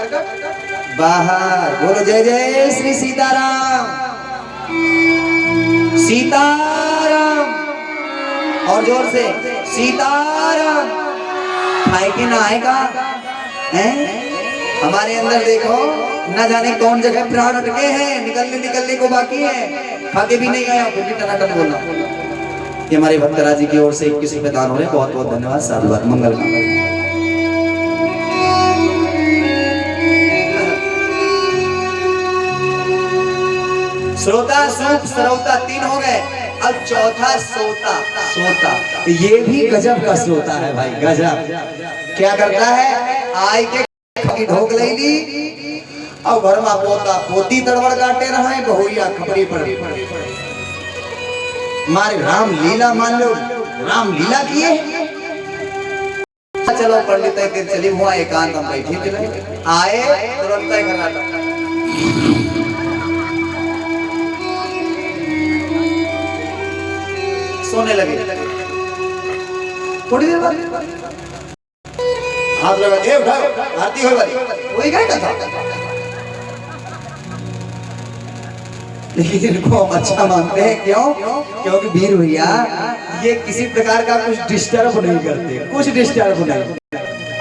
बाहर। बोलो जय जय श्री सीताराम, सीताराम, और जोर से सीताराम। खाए कि ना आएगा, हमारे अंदर देखो न जाने कौन जगह प्राण अटके हैं, निकलने को बाकी है, खाके भी नहीं आया फिर भी टनाटन बोला। ये हमारे भक्तराज जी की ओर से 21 रुपए दान हो रहे, बहुत बहुत धन्यवाद। साधुवाद, मंगल कामना। श्रोता, सूप, श्रोता 3 हो गए। अब चौथा सोता, सोता। ये भी गजब का श्रोता है भाई, गजब। क्या करता है, आय के ढोक ले ली और घर में पोता पोती तड़बड़ काटे रहे, बहुरिया खपड़ी पड़ी। मारे राम लीला मान लो, राम लीला किए। चलो पंडित के चली हुआ एकांत हम बैठी आए, तुरंत कर्नाटक सोने लगे। थोड़ी देर बाद हाथ लगा, ए उठाओ, आरती हो वाली, वही क्या कथा। लेकिन इनको हम अच्छा मानते हैं, क्यों? क्योंकि वीर भैया ये किसी प्रकार का कुछ डिस्टर्ब नहीं करते, कुछ डिस्टर्ब नहीं।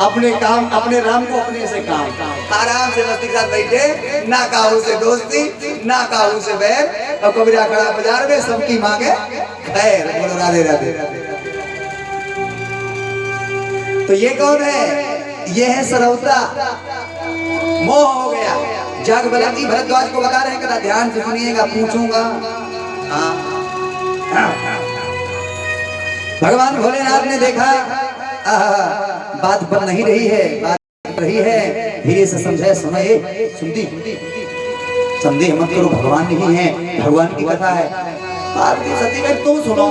अपने काम, अपने राम को अपने से काम, आराम से मस्ती के साथ बैठे, ना काहू से दोस्ती, ना काहू से बैर, और कबीरा खड़ा बाजार में सबकी मांगे खैर। बोलो राधे राधे। तो ये कौन है, ये है सरौता। मोह हो गया। जागबलक जी भरद्वाज को बता रहे हैं, कदा ध्यान से सुनिएगा, पूछूंगा। भगवान भोलेनाथ ने देखा बात बन नहीं रही है, बात रही है, धीरे से समझे, सुने, सुनती संदेह मत करो, भगवान नहीं है, भगवान की कथा है। पार्वती सती में तुम सुनो,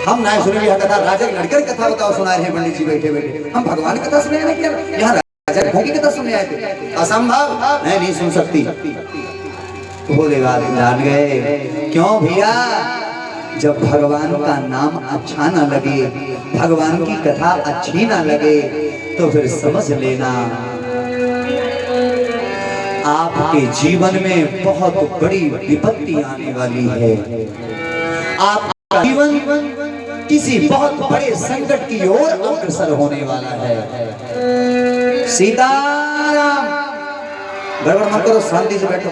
हम ना सुने यह कथा। राजा के लड़के की कथा बताओ, सुना रहे हैं पंडित जी बैठे बैठे। हम भगवान की कथा सुने नहीं, क्या यहाँ राजा की कथा सुनने आए थे? असंभव, नहीं सुन सकती। बोलेगा जान गए। क्यों भैया, जब भगवान का नाम अच्छा ना लगे, भगवान की कथा अच्छी ना लगे, तो फिर समझ लेना आपके जीवन में बहुत बड़ी विपत्ति आने वाली है। आपका जीवन किसी बहुत बड़े संकट की ओर अग्रसर होने वाला है। सीताराम। गड़बड़ मत करो, शांति से बैठो।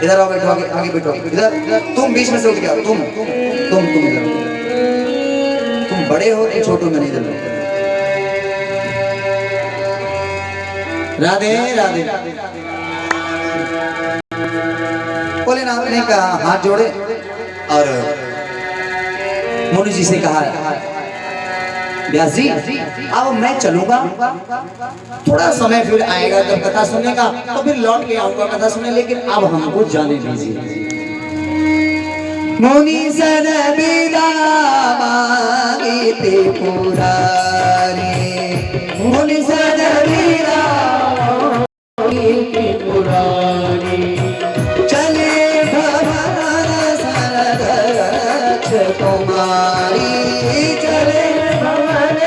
इधर आओ, बैठो, आगे बैठो। इधर तुम बीच में से उठ गया, तुम इधर। तुम बड़े हो कि छोटों में नहीं इधर। राधे राधे। भोलेनाथ ने कहा, हाथ जोड़े और मुनि जी से कहा, व्यास जी अब मैं चलूंगा, थोड़ा समय फिर आएगा जब कथा सुनने का, तो फिर लौट के आऊंगा कथा सुनने, लेकिन अब हमको जाने दीजिए। मुनि सन विदा मांगी पुरारी, मुनि सन विदा पुरानी चले भवन सरदक्ष कुमारी, चले भवन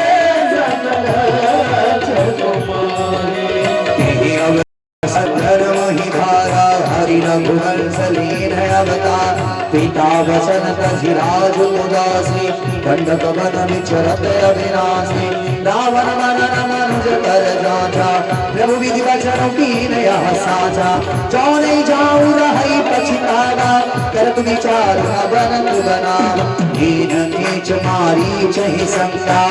सरदक्ष कुमारी। धर्म ही धारा हरि रघुवंश लीन अवतार, पिता वचन तजिराज उदासी, दंडक वन विचरत अविनाशी, रावण मनन मनुज कर जाचा, प्रभु विधि वचन कीन यह साचा, जो नहीं जाऊं रही पछतावा, करत विचार बनत बनावा, दीन नीच मारी चहि संता,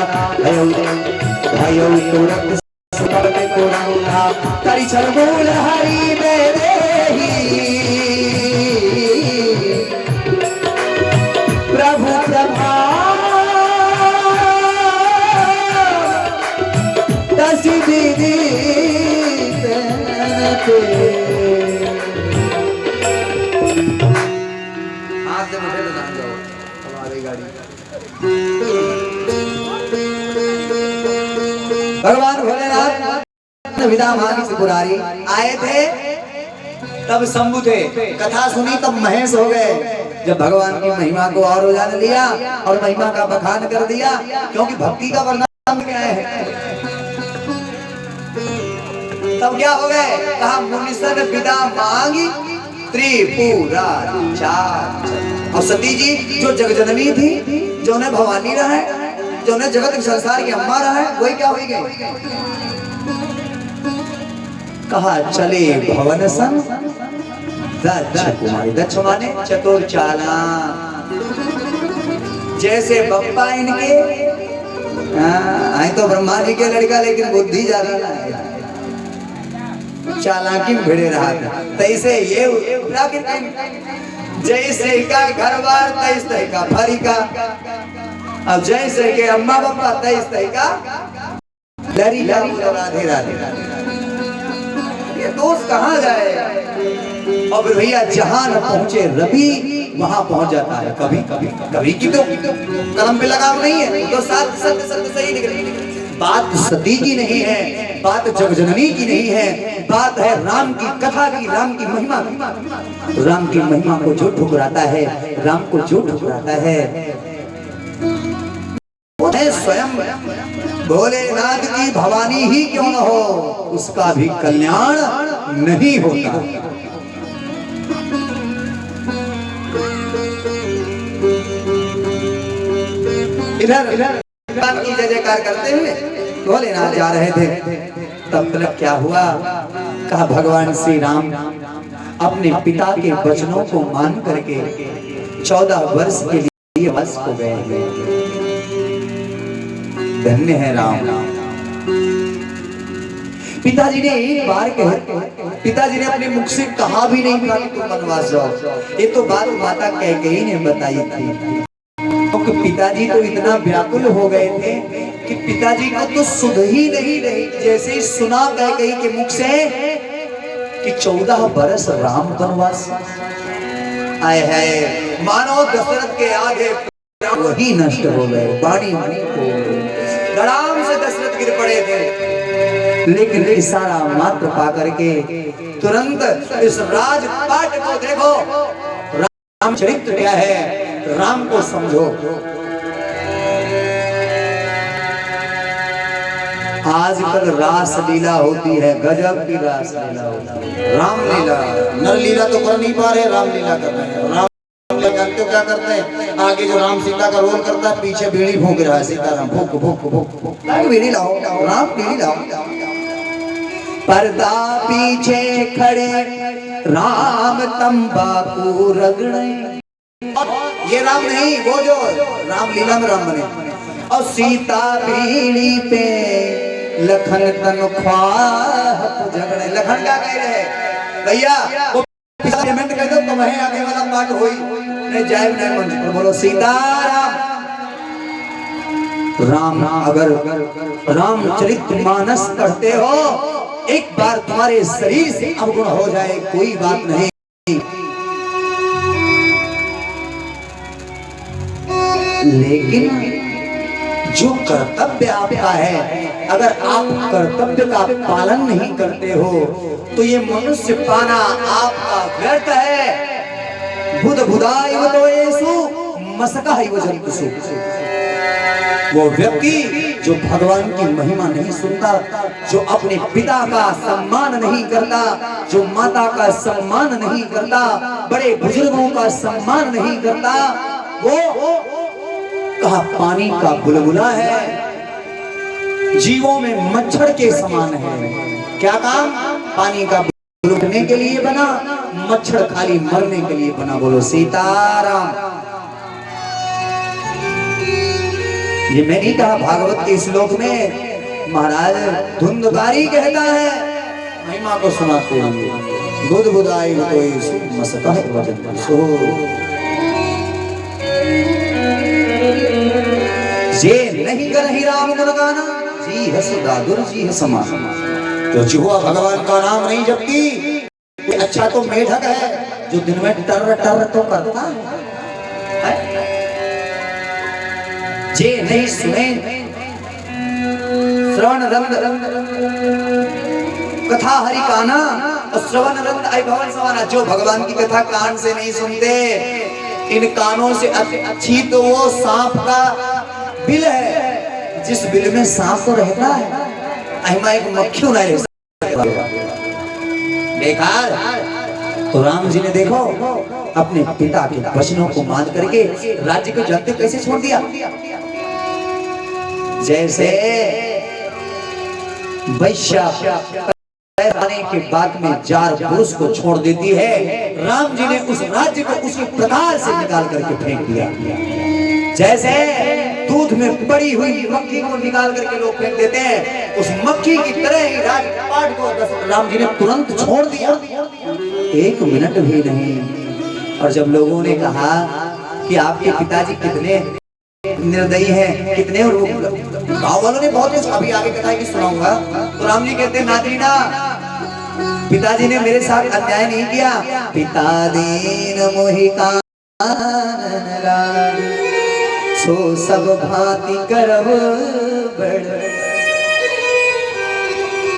भयो तुरंत सुकर में कोरंगा, करि छल मूल हरि मेरे प्रभु प्रभा दस विधि हाथ से मुझे बता दो हमारी गाड़ी। भगवान भोलेनाथ विदा मांगी त्रिपुरारी आए थे, तब शंभु थे, कथा सुनी तब महेश हो गए। जब भगवान की महिमा को और जान लिया और महिमा का बखान कर दिया, क्योंकि भक्ति का वर्णन क्या है, तब क्या हो गए, कहा मुनिसन विदा मांगी त्रिपुरारी चार। और सती जी जो जगजननी थी, जो उन्हें भवानी रहा है, जो उन्हें जगत संसार की अम्मा रहा है, वही क्या हुई गई, कहा चले भवन सन दक्ष कुमारी। दक्ष माने चतुर चालाक, जैसे बप्पा इनके आए तो ब्रह्मा जी के लड़का, लेकिन बुद्धि ज्यादा है, चालाकी में भिड़े रहा था। तैसे ये जैसे का घर बार तैसे का फरी का, अब जैसे के अम्मा बप्पा तैसे का लरी लरी राधे राधे। ये दोस्त कहाँ जाए, और भैया जहां न पहुंचे रवि वहां पहुंच जाता है। कभी कभी कभी की तो कलम पे लगाव नहीं है, तो साथ सत्य सत्य सही निकले। बात सती की नहीं है, बात जगजननी की नहीं है, बात है राम की कथा की, राम की महिमा। राम की महिमा को जो ठुकराता है, राम को जो ठुकराता है, स्वयं भोलेनाथ की भवानी ही क्यों न हो, उसका भी कल्याण नहीं होता। इधर की जय जयकार करते हुए भोलेनाथ जा रहे थे, तब तक क्या हुआ, कहा भगवान श्री राम अपने पिता के वचनों को मान करके 14 वर्ष के लिए वश हो गए। धन्य है राम। पिताजी ने एक बार कहा, पिताजी ने अपने मुख से कहा भी नहीं था कि तुम वनवास जाओ, ये तो बात माता कैकेयी ने बताई थी। तो पिताजी तो इतना व्याकुल हो गए थे कि पिताजी को तो सुध ही नहीं रही, जैसे ही सुना कैकेयी के मुख से कि 14 बरस राम वनवास, आए है मानो दशरथ के आगे वही नष्ट हो गए, वाणी धड़ाम से दशरथ गिर पड़े थे। लेकिन इशारा मात्र पा करके तुरंत इस राजपाट को देखो, राम चरित्र क्या है, राम को समझो। आजकल रास लीला होती है, गजब की रास लीला होती है। राम लीला, नर लीला तो कर नहीं पा रहे, राम लीला कर रहे हैं। राम जानते हो क्या करते हैं, आगे जो राम सीता का रोल करता है, पीछे बीड़ी फूंक रहा है सीताराम, फूंक फूंक फूंक फूंक, बीड़ी लाओ राम, बीड़ी लाओ। पर्दा पीछे खड़े राम तंबाकू रगड़े, ये राम नहीं, वो जो राम लीला में राम बने। और सीता बीड़ी पे लखन तनख्वाह झगड़े। लखन क्या कह रहे भैया, वो पेमेंट कर दो, तुम्हें आगे वाला पार्ट होई नहीं जाए नहीं मंच पर, बोलो सीताराम। राम अगर रामचरितमानस पढ़ते हो, एक बार तुम्हारे शरीर से अवगुण हो जाए कोई बात नहीं, लेकिन जो कर्तव्य आपका है, अगर आप कर्तव्य का पालन नहीं करते हो तो ये मनुष्य पाना आपका व्यर्थ है। बुध बुधाइव दोयेषु मशकैव जन्तुषु। वो व्यक्ति जो भगवान की महिमा नहीं सुनता, जो अपने पिता का सम्मान नहीं करता, जो माता का सम्मान नहीं करता, बड़े बुजुर्गों का सम्मान नहीं करता, वो कहा पानी का बुलबुला है, जीवों में मच्छर के समान है। क्या काम? पानी का बुलबुलने के लिए बना, मच्छर खाली मरने के लिए बना। बोलो सीताराम। ये मैं नहीं कहा, भागवत के श्लोक में महाराज धुंधकारी कहता है, महिमा को सुनाते हैं। बुध बुधाइव दोयेषु मशकैव जन्तुषु। जे नहीं करहि राम गुण गाना, जी है सुदादुर जी है समान। तो जिह्वा भगवान का नाम नहीं जपती, अच्छा तो मेढक है जो दिन में टर टर तो करता है। जे नहीं सुने श्रवण रंग कथा हरि काना, और श्रवण रंग आई भवन समाना। जो भगवान की कथा कान से नहीं सुनते, इन कानों से अच्छी तो वो सांप का बिल है, जिस बिल में सांप तो रहता है, अहिमा एक मक्खी नहीं रह सकता। देखा तो राम जी ने देखो अपने पिता के वचनों को मान करके राज्य को जनते कैसे छोड़ दिया। जैसे वैश्या आने के बाद में जार पुरुष को छोड़ देती है, राम जी ने उस राज्य को उसी प्रकार से निकाल करके फेंक दिया। जैसे दूध में पड़ी हुई मक्खी को निकाल करके लोग फेंक देते हैं, उस मक्खी की तरह ही राजपाट को राम जी ने तुरंत छोड़ दिया, एक मिनट भी नहीं। और जब लोगों ने कहा कि आपके पिताजी कितने निर्दयी हैं, कितने, गांव वालों ने बहुत, अभी आगे कथा की सुनाऊंगा, तो राम जी कहते हैं नादरीना, पिताजी ने मेरे साथ अन्याय नहीं किया। पिता दीन मोहि कानन लागे, सो सब भांति करब बड़।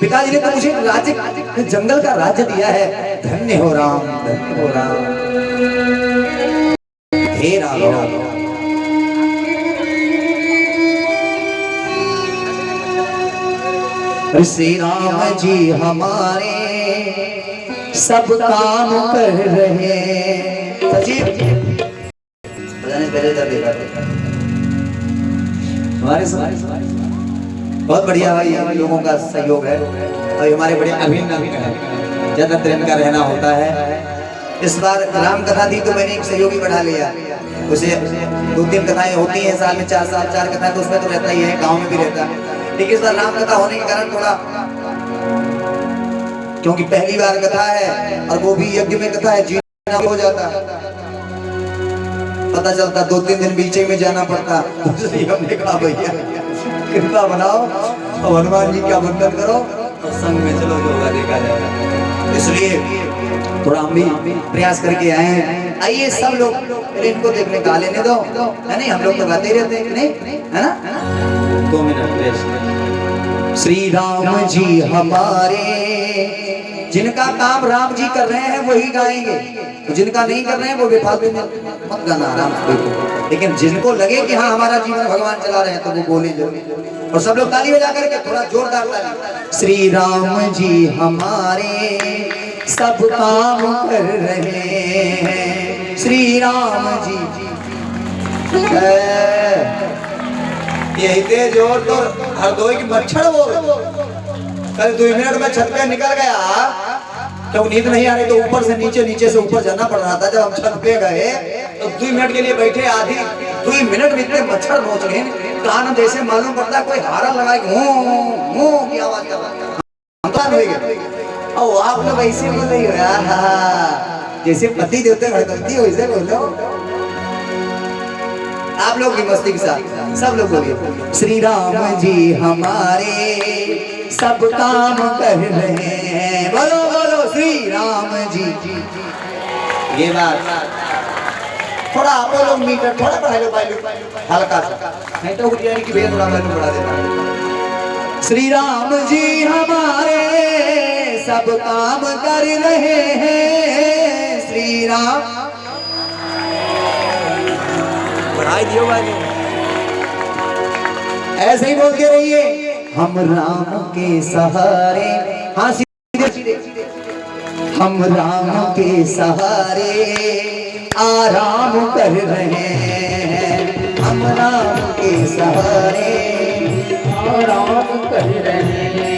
पिताजी ने तो मुझे राज्य, जंगल का राज्य दिया है। धन्य हो राम, धन्य हो राम, हे राम। श्री राम जी हमारे सब काम कर रहे। सचिव पहले जब देखा बहुत बढ़िया भाई, हम लोगों का सहयोग है और हमारे बड़े अभिन्न है, ज्यादा ट्रेन का रहना होता है। इस बार राम कथा थी तो मैंने एक सहयोगी बढ़ा लिया, उसे 2-3 कथाएं होती हैं साल में, 4 कथाएं तो उसमें तो रहता ही है, गांव में भी रहता है। लेकिन इस बार राम कथा होने के कारण थोड़ा, क्योंकि पहली बार कथा है और वो भी यज्ञ में कथा है, जीना हो जाता, पता चलता 2-3 दिन बीचे में जाना पड़ता। इसलिए हमने कहा भैया कृपा बनाओ और हनुमान जी का वंदन करो और संग में चलो, जो होगा देखा जाएगा। इसलिए थोड़ा हम भी प्रयास करके आए हैं। आइए सब लोग पहले इनको देखने गा लेने दो, है नहीं? हम लोग तो गाते रहते हैं नहीं, है ना? 2 मिनट रेस्ट। श्री राम जी हमारे, जिनका काम राम जी कर रहे हैं वही गाएंगे, तो जिनका नहीं कर रहे हैं वो बेफालतू मत गाना आराम से। लेकिन जिनको लगे कि हाँ हमारा जीवन भगवान चला रहे हैं तो वो बोले जरूर। और सब लोग ताली बजा करके थोड़ा जोरदार ताली। श्री राम जी हमारे सब काम कर रहे हैं, श्री राम जी यही तेज जोर तो हरदोई की मच्छर वो कल 2 मिनट में छत पे निकल गया, क्यों नींद नहीं आ रही तो ऊपर से नीचे, नीचे से ऊपर जाना पड़ रहा था। जब हम छत पे गए तो 2 मिनट के लिए बैठे, आधी 2 मिनट में इतने मच्छर नोच रहे, कान जैसे मालूम पड़ता है कोई हारा लगाए की आवाज कर रहा। और आप लोग ऐसे बोल रही हो जैसे पति देवते गलती हो, वैसे बोलो आप लोग की मस्ती के साथ। सब लोग बोलिए श्री राम जी हमारे सब काम कर रहे हैं। बोलो बोलो श्री राम जी। ये बात थोड़ा आप लोग मीटर थोड़ा बढ़ा लो हल्का सा, नहीं तो यानी कि भैया थोड़ा वॉल्यूम बढ़ा देना। श्री राम जी हमारे सब काम कर रहे हैं। श्री राम बढ़ाई दियो भाई, ऐसे ही बोलते रहिए हम राम के सहारे। हाँ सीधे सीधे हम राम के सहारे आराम कर रहे हैं। हम राम के सहारे आराम कर रहे हैं।